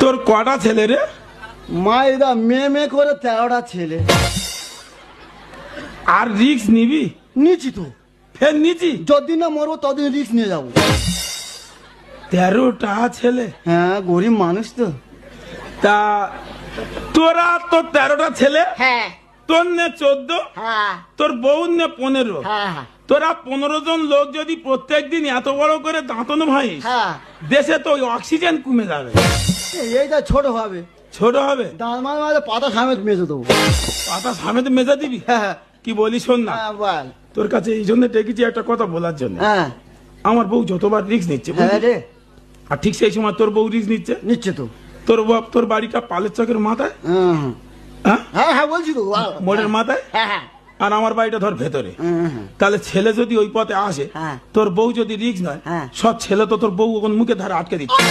তোর কটা ছেলে রে? মায়েরা মেয়ে করে 13টা ছেলে। আর রিক্স নিবি? নিচ্ছি তো। ফের নিচি? যতদিন না মরবো ততদিন রিক্স নিয়ে যাবো। 13টা ছেলে? হ্যাঁ, গরিব মানুষ তো। তা তোরা তো 13টা ছেলে, হ্যাঁ তোর নে 14, হ্যাঁ তোর বউ নে 15। হ্যাঁ তোরা 15 জন লোক যদি প্রত্যেক দিন এত বড় করে দাঁতন ভাই, হ্যাঁ, দেশে তো অক্সিজেন কমে যাবে। এইটা ছোট হবে। ছোট হবে? দাঁত মাঝে পাতা সামেত মেজে দেবো। পাতা সামেত মেজা দিবি? হ্যাঁ কি বলি শোন না, বল। তোর কাছে এই জন্য ডেকেছি একটা কথা বলার জন্য। হ্যাঁ আমার বউ যতবার রিক্স নিচ্ছে হ্যাঁ রে, আর ঠিক সেই সময় তোর বউ রিক্স নিচ্ছে। নিচ্ছে তো। তোর বাড়িটা পালের চকের মাথায়, হ্যাঁ হ্যাঁ বলছি তো, মোড়ের মাথায়, হ্যাঁ হ্যাঁ আর আমার বাড়িটা ধর ভেতরে। তাহলে ছেলে যদি ওই পথে আসে, হ্যাঁ। তোর বউ যদি রিক্স নয়, হ্যাঁ। সব ছেলে তো তোর বউ ওখানে মুখে ধারে আটকে দিচ্ছে।